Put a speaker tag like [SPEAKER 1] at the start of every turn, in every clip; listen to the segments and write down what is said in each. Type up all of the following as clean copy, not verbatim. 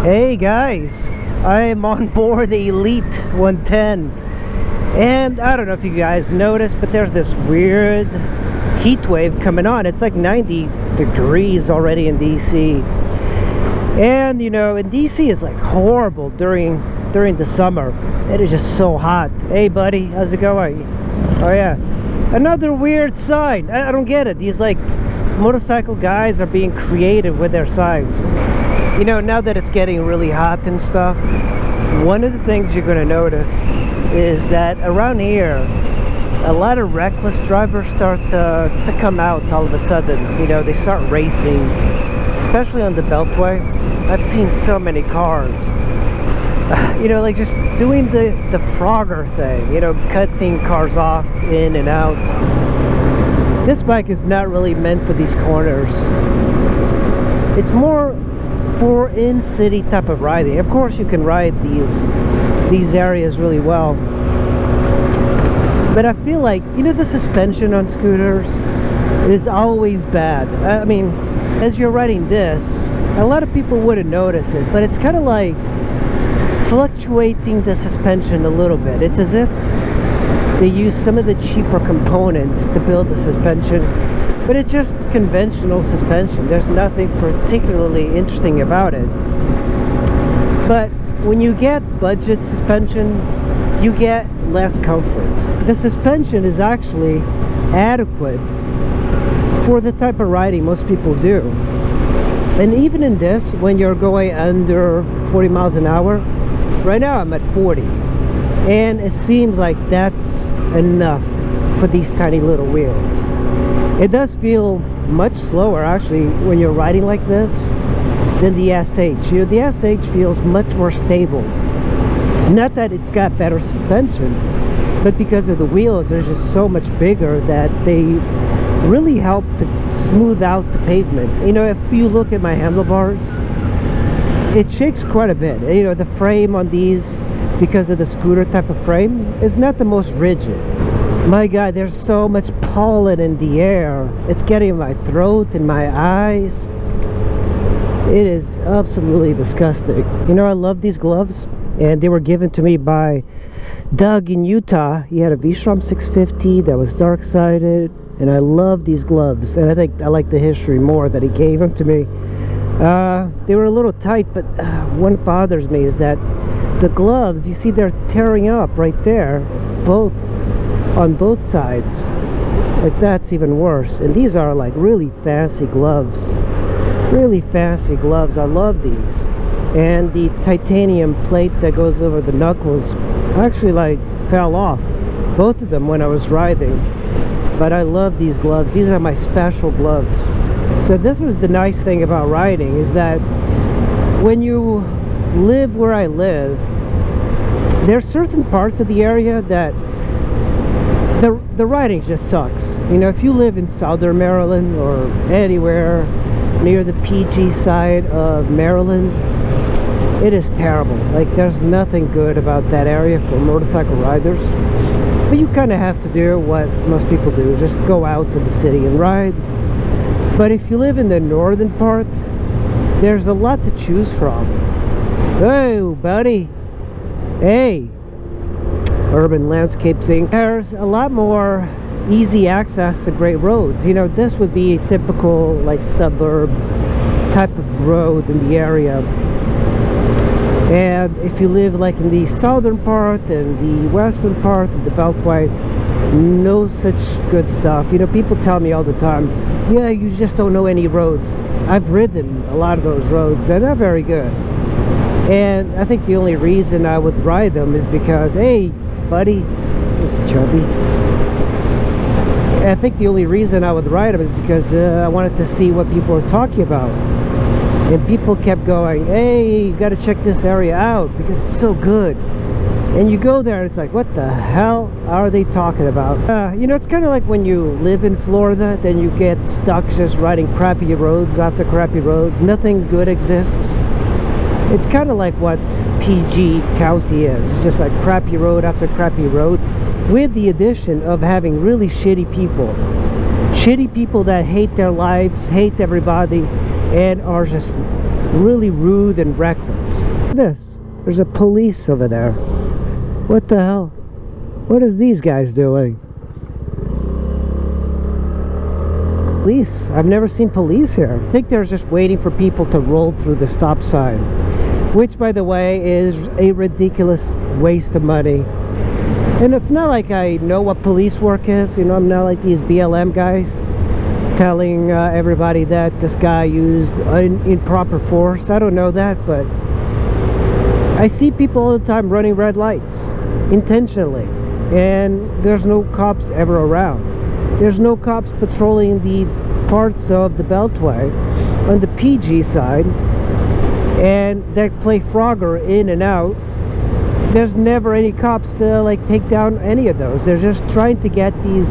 [SPEAKER 1] Hey guys, I'm on board the Elite 110, and I don't know if you guys noticed, but there's this weird heat wave coming on. It's like 90 degrees already in DC, and you know, in DC it's like horrible during the summer. It is just so hot. Hey buddy, how's it going? Oh yeah, another weird sign. I don't get it. These like motorcycle guys are being creative with their signs. You know, now that it's getting really hot and stuff, one of the things you're going to notice is that around here, a lot of reckless drivers start to come out all of a sudden. You know, they start racing, especially on the Beltway. I've seen so many cars, you know, like just doing the Frogger thing, you know, cutting cars off in and out. This bike is not really meant for these corners. It's more for in-city type of riding. Of course you can ride these areas really well, but I feel like, you know, the suspension on scooters is always bad. I mean, as you're riding this, a lot of people wouldn't notice it, but it's kind of like fluctuating the suspension a little bit. It's as if they use some of the cheaper components to build the suspension, but it's just conventional suspension. There's nothing particularly interesting about it. But when you get budget suspension, you get less comfort. The suspension is actually adequate for the type of riding most people do. And even in this, when you're going under 40 miles an hour, right now I'm at 40. And it seems like that's enough for these tiny little wheels. It does feel much slower actually when you're riding like this than the SH. You know, the SH feels much more stable. Not that it's got better suspension, but because of the wheels, they're just so much bigger that they really help to smooth out the pavement. You know, if you look at my handlebars, it shakes quite a bit. You know, the frame on these, because of the scooter type of frame, is not the most rigid. My God, there's so much pollen in the air. It's getting in my throat and my eyes. It is absolutely disgusting. You know, I love these gloves, and they were given to me by Doug in Utah. He had a Vishram 650 that was dark-sided, and I love these gloves. And I think I like the history more that he gave them to me. They were a little tight, but what bothers me is that the gloves, you see they're tearing up right there, on both sides. Like, that's even worse. And these are like really fancy gloves. Really fancy gloves. I love these. And the titanium plate that goes over the knuckles actually like fell off, both of them, when I was riding. But I love these gloves. These are my special gloves. So this is the nice thing about riding, is that when you live where I live, there's certain parts of the area that the riding just sucks. You know, if you live in southern Maryland or anywhere near the PG side of Maryland, it is terrible. Like, there's nothing good about that area for motorcycle riders. But you kind of have to do what most people do, just go out to the city and ride. But if you live in the northern part, there's a lot to choose from. Oh, buddy. Hey. Urban landscape scene. There's a lot more easy access to great roads. You know, this would be a typical like suburb type of road in the area. And if you live like in the southern part and the western part of the Beltway, no such good stuff. You know, people tell me all the time, yeah, you just don't know any roads. I've ridden a lot of those roads. They're not very good. And I think the only reason I would ride them is because, hey, buddy, it's chubby. I think the only reason I would ride them is because I wanted to see what people were talking about. And people kept going, hey, you got to check this area out because it's so good. And you go there and it's like, what the hell are they talking about? You know, it's kind of like when you live in Florida, then you get stuck just riding crappy roads after crappy roads. Nothing good exists. It's kind of like what PG County is. It's just like crappy road after crappy road, with the addition of having really shitty people. Shitty people that hate their lives, hate everybody, and are just really rude and reckless. This, there's a police over there. What the hell? What is these guys doing? Police. I've never seen police here. I think they're just waiting for people to roll through the stop sign, which, by the way, is a ridiculous waste of money. And it's not like I know what police work is. You know, I'm not like these BLM guys telling everybody that this guy used improper force. I don't know that, but I see people all the time running red lights intentionally, and there's no cops ever around. There's no cops patrolling the parts of the Beltway on the PG side, and they play Frogger in and out. There's never any cops to like take down any of those. They're just trying to get these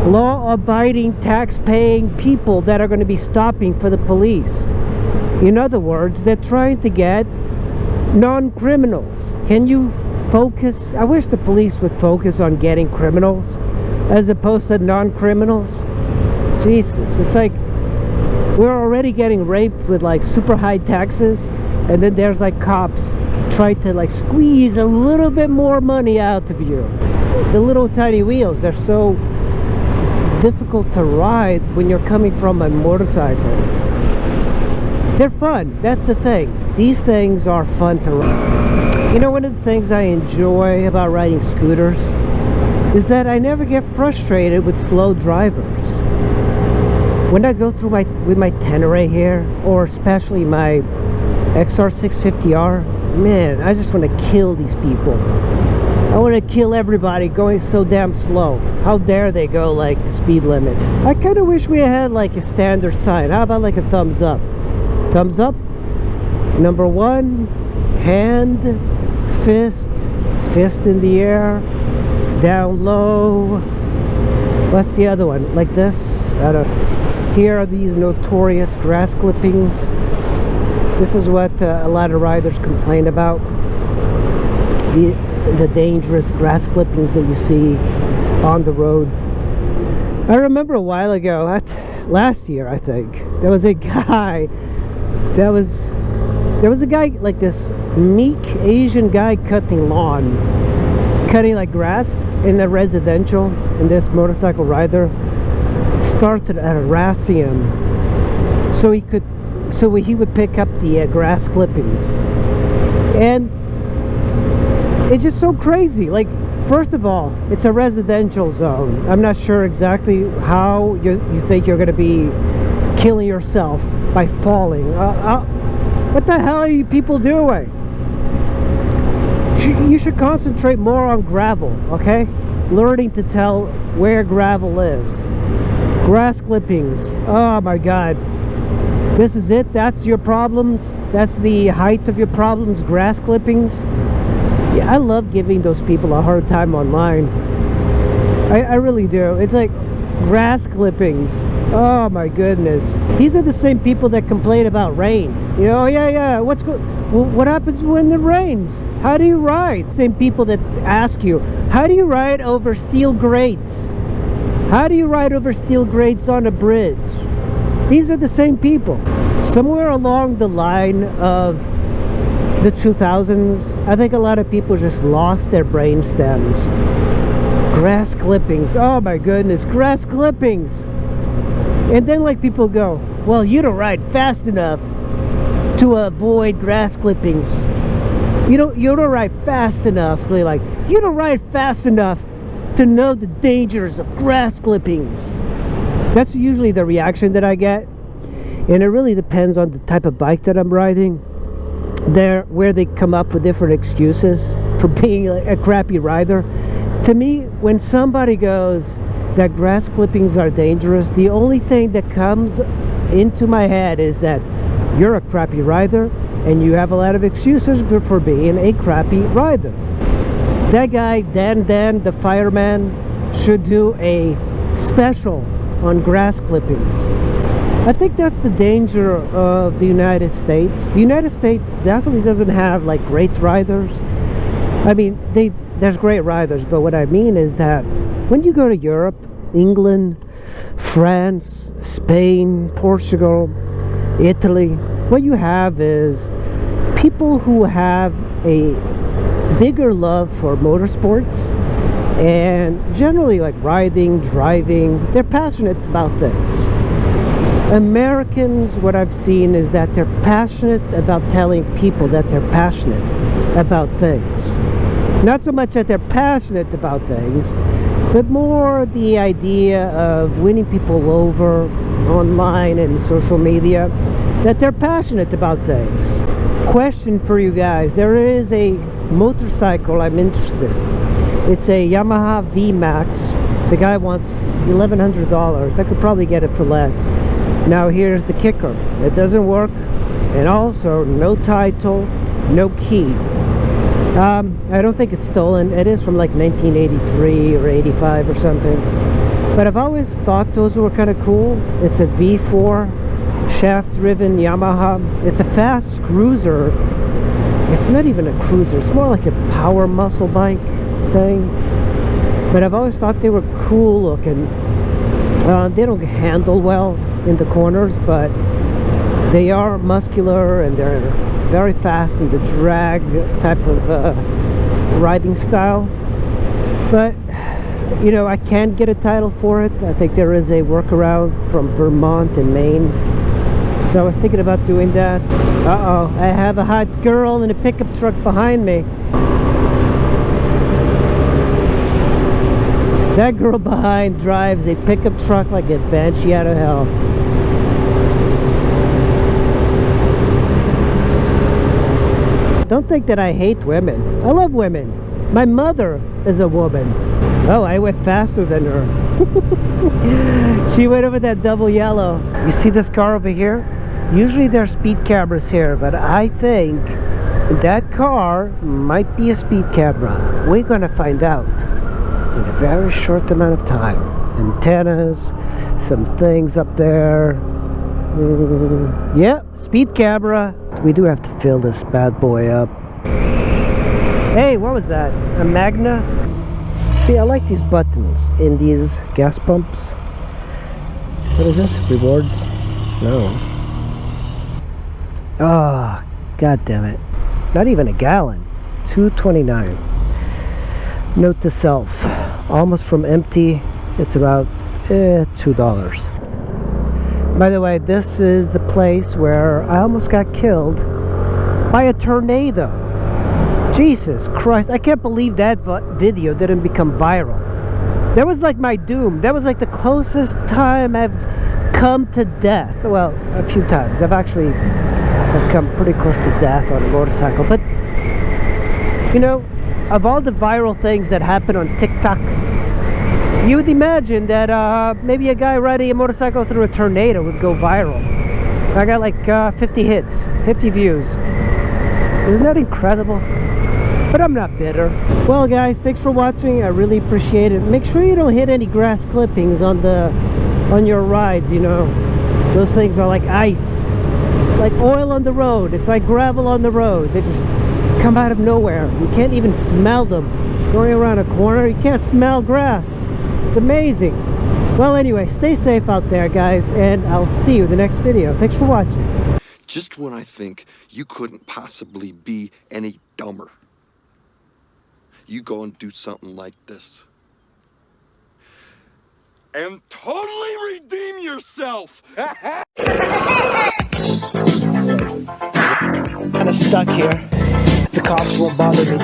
[SPEAKER 1] law-abiding, tax-paying people that are going to be stopping for the police. In other words, they're trying to get non-criminals. Can you focus? I wish the police would focus on getting criminals as opposed to non-criminals. Jesus, it's like we're already getting raped with like super high taxes, and then there's like cops trying to like squeeze a little bit more money out of you. The little tiny wheels, they're so difficult to ride when you're coming from a motorcycle. They're fun, that's the thing. These things are fun to ride. You know, one of the things I enjoy about riding scooters is that I never get frustrated with slow drivers. When I go through with my Tenere here, or especially my XR650R, man, I just want to kill these people. I want to kill everybody going so damn slow. How dare they go like the speed limit? I kind of wish we had like a standard sign. How about like a thumbs up? Thumbs up. Number one, hand, fist, fist in the air, down low. What's the other one? Like this? I don't know. Here are these notorious grass clippings. This is what a lot of riders complain about. The dangerous grass clippings that you see on the road. I remember a while ago, last year I think, there was a guy that was, there was a guy like this meek Asian guy cutting like grass in a residential, and this motorcycle rider started harassing him so he would pick up the grass clippings. And it's just so crazy. Like, first of all, it's a residential zone. I'm not sure exactly how you think you're going to be killing yourself by falling. What the hell are you people doing? You should concentrate more on gravel, okay? Learning to tell where gravel is. Grass clippings. Oh my god. This is it? That's your problems? That's the height of your problems? Grass clippings? Yeah, I love giving those people a hard time online. I really do. It's like grass clippings. Oh my goodness. These are the same people that complain about rain. You know, yeah, what happens when it rains? How do you ride? Same people that ask you, how do you ride over steel grates? How do you ride over steel grates on a bridge? These are the same people. Somewhere along the line of the 2000s, I think a lot of people just lost their brain stems. Grass clippings. Oh my goodness, grass clippings. And then like people go, well, you don't ride fast enough to avoid grass clippings. You don't ride fast enough. They're like, you don't ride fast enough to know the dangers of grass clippings. That's usually the reaction that I get. And it really depends on the type of bike that I'm riding. Where they come up with different excuses for being a crappy rider. To me, when somebody goes that grass clippings are dangerous, the only thing that comes into my head is that you're a crappy rider and you have a lot of excuses for being a crappy rider. That guy, Dan the fireman, should do a special on grass clippings. I think that's the danger of the United States. The United States definitely doesn't have like great riders. I mean, there's great riders, but what I mean is that when you go to Europe, England, France, Spain, Portugal, Italy, what you have is people who have a bigger love for motorsports and generally like riding, driving. They're passionate about things. Americans, what I've seen is that they're passionate about telling people that they're passionate about things. Not so much that they're passionate about things, but more the idea of winning people over online and social media, that they're passionate about things. Question for you guys: there is a motorcycle I'm interested in. It's a Yamaha VMAX. The guy wants $1,100. I could probably get it for less. Now here's the kicker: it doesn't work, and also no title, no key. I don't think it's stolen. It is from like 1983 or 85 or something. But I've always thought those were kind of cool. It's a V4 shaft-driven Yamaha. It's a fast cruiser. It's not even a cruiser. It's more like a power muscle bike thing. But I've always thought they were cool looking. They don't handle well in the corners, but they are muscular and they're very fast in the drag type of riding style. But you know, I can't get a title for it. I think there is a workaround from Vermont and Maine, so I was thinking about doing that. Uh-oh, I have a hot girl in a pickup truck behind me. That girl behind drives a pickup truck like a banshee out of hell. Don't think that I hate women. I love women. My mother is a woman. Oh, I went faster than her. She went over that double yellow. You see this car over here? Usually there's speed cameras here, but I think that car might be a speed camera. We're gonna find out in a very short amount of time. Antennas, some things up there. Yeah, speed camera. We do have to fill this bad boy up. Hey, what was that? A Magna? See, I like these buttons in these gas pumps. What is this? Rewards? No. Oh, god damn it. Not even a gallon. $2.29. Note to self. Almost from empty, it's about $2. By the way, this is the place where I almost got killed by a tornado. Jesus Christ, I can't believe that video didn't become viral. That was like my doom. That was like the closest time I've come to death. Well, a few times. I've come pretty close to death on a motorcycle. But, you know, of all the viral things that happen on TikTok, you would imagine that maybe a guy riding a motorcycle through a tornado would go viral. I got like 50 hits, 50 views. Isn't that incredible? But I'm not bitter. Well guys, thanks for watching. I really appreciate it. Make sure you don't hit any grass clippings on your rides, you know. Those things are like ice. Like oil on the road. It's like gravel on the road. They just come out of nowhere. You can't even smell them. Going around a corner, you can't smell grass. It's amazing. Well anyway, stay safe out there guys, and I'll see you in the next video. Thanks for watching.
[SPEAKER 2] Just when I think you couldn't possibly be any dumber, you go and do something like this and totally redeem yourself.
[SPEAKER 1] Kind of stuck here. The cops won't bother me.